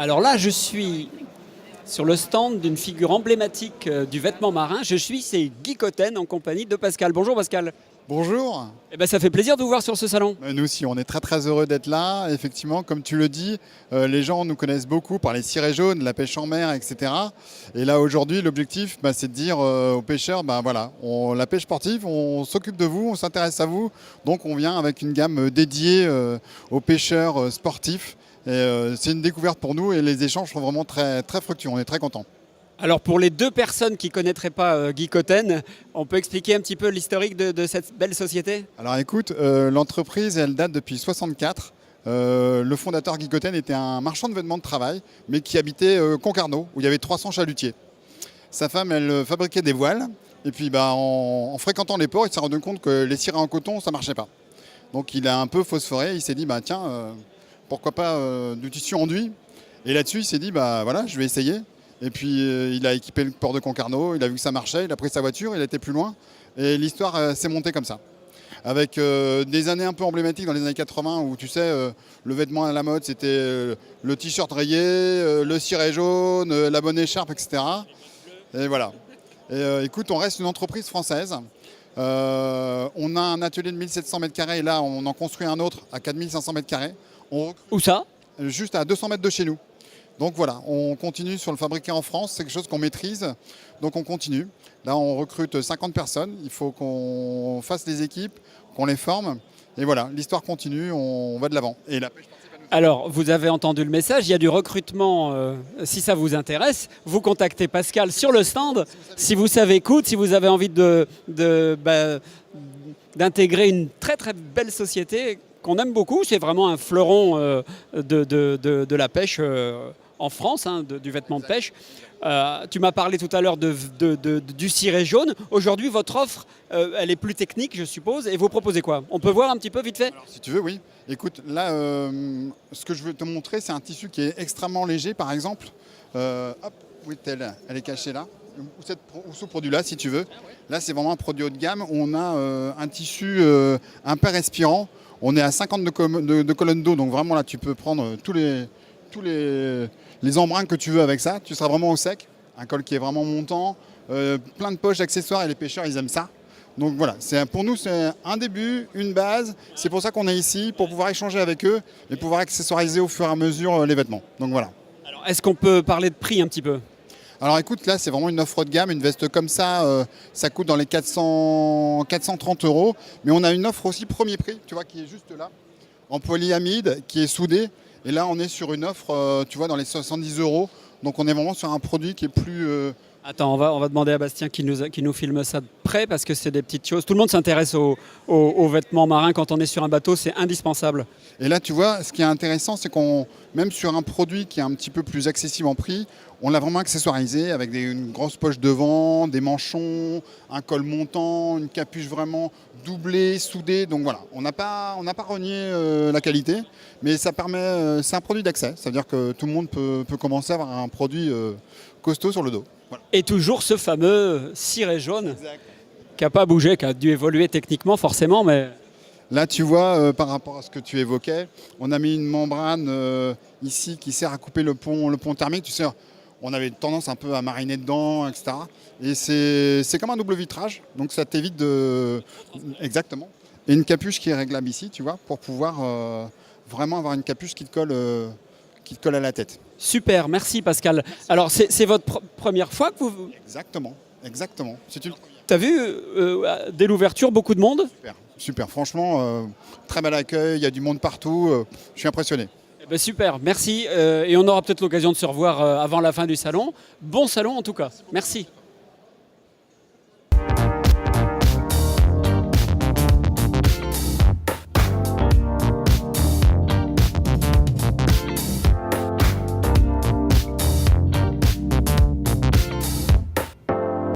Alors là, je suis sur le stand d'une figure emblématique du vêtement marin. C'est Guy Cotten en compagnie de Pascal. Bonjour Pascal. Bonjour. Eh ben, ça fait plaisir de vous voir sur ce salon. Nous aussi, on est très très heureux d'être là. Effectivement, comme tu le dis, les gens nous connaissent beaucoup par les cirés jaunes, la pêche en mer, etc. Et là aujourd'hui, l'objectif, c'est de dire aux pêcheurs, voilà, la pêche sportive, on s'occupe de vous, on s'intéresse à vous. Donc on vient avec une gamme dédiée aux pêcheurs sportifs. C'est une découverte pour nous et les échanges sont vraiment très, très fructueux. On est très contents. Alors pour les deux personnes qui ne connaîtraient pas Guy Cotten, on peut expliquer un petit peu l'historique de cette belle société? Alors écoute, l'entreprise, elle date depuis 64. Le fondateur Guy Cotten était un marchand de vêtements de travail, mais qui habitait Concarneau, où il y avait 300 chalutiers. Sa femme, elle fabriquait des voiles, et puis en fréquentant les ports, il s'est rendu compte que les cirés en coton, ça ne marchait pas. Donc il a un peu phosphoré, il s'est dit, tiens, pourquoi pas du tissu enduit? Et là-dessus, il s'est dit, voilà, je vais essayer. Et puis il a équipé le port de Concarneau, il a vu que ça marchait, il a pris sa voiture, il a été plus loin. Et l'histoire s'est montée comme ça. Avec des années un peu emblématiques dans les années 80 où tu sais, le vêtement à la mode c'était le t-shirt rayé, le ciré jaune, la bonne écharpe, etc. Et voilà. Et écoute, on reste une entreprise française. On a un atelier de 1700 m² et là on en construit un autre à 4500 m². Où ça? Juste à 200 mètres de chez nous. Donc voilà, on continue sur le fabriqué en France, c'est quelque chose qu'on maîtrise, donc on continue. Là, on recrute 50 personnes, il faut qu'on fasse des équipes, qu'on les forme, et voilà, l'histoire continue, on va de l'avant. Alors, vous avez entendu le message, il y a du recrutement, si ça vous intéresse, vous contactez Pascal sur le stand, si vous savez coudre, si vous avez envie d'intégrer une très très belle société qu'on aime beaucoup, c'est vraiment un fleuron de la pêche en France, du vêtement de pêche. Tu m'as parlé tout à l'heure du ciré jaune. Aujourd'hui, votre offre, elle est plus technique, je suppose. Et vous proposez quoi? On peut voir un petit peu vite fait? Alors, si tu veux, oui. Écoute, là, ce que je veux te montrer, c'est un tissu qui est extrêmement léger, par exemple. Hop, où est-elle? Elle est cachée là. Ou ce produit-là, si tu veux. Là, c'est vraiment un produit haut de gamme. On a un tissu un peu respirant. On est à 50 de colonnes d'eau. Donc vraiment, là, tu peux prendre tous les embruns que tu veux avec ça. Tu seras vraiment au sec. Un col qui est vraiment montant. Plein de poches d'accessoires et les pêcheurs, ils aiment ça. Donc voilà, pour nous, c'est un début, une base. C'est pour ça qu'on est ici, pour pouvoir échanger avec eux et pouvoir accessoiriser au fur et à mesure les vêtements. Donc voilà. Alors, est-ce qu'on peut parler de prix un petit peu? Alors écoute, là, c'est vraiment une offre de gamme. Une veste comme ça, ça coûte dans les 430 €. Mais on a une offre aussi premier prix, tu vois, qui est juste là, en polyamide, qui est soudée. Et là, on est sur une offre, tu vois, dans les 70 €. Donc on est vraiment sur un produit qui est plus... Attends, on va demander à Bastien qui nous filme ça de près parce que c'est des petites choses. Tout le monde s'intéresse aux vêtements marins quand on est sur un bateau, c'est indispensable. Et là, tu vois, ce qui est intéressant, c'est qu'on, même sur un produit qui est un petit peu plus accessible en prix, on l'a vraiment accessoirisé avec une grosse poche devant, des manchons, un col montant, une capuche vraiment doublée, soudée. Donc voilà, on n'a pas renié la qualité, mais ça permet, c'est un produit d'accès. C'est-à-dire que tout le monde peut commencer à avoir un produit costaud sur le dos. Voilà. Et toujours ce fameux ciré jaune qui n'a pas bougé, qui a dû évoluer techniquement forcément, mais... Là, tu vois, par rapport à ce que tu évoquais, on a mis une membrane ici qui sert à couper le pont thermique. Tu sais, on avait tendance un peu à mariner dedans, etc. Et c'est comme un double vitrage, donc ça t'évite de... Exactement. Et une capuche qui est réglable ici, tu vois, pour pouvoir vraiment avoir une capuche qui te colle à la tête. Super, merci Pascal. Alors, c'est votre première fois que vous... Exactement. Tu as vu, dès l'ouverture, beaucoup de monde? Super. Franchement, très bel accueil, il y a du monde partout, je suis impressionné. Eh ben, super, merci. Et on aura peut-être l'occasion de se revoir avant la fin du salon. Bon salon en tout cas, merci.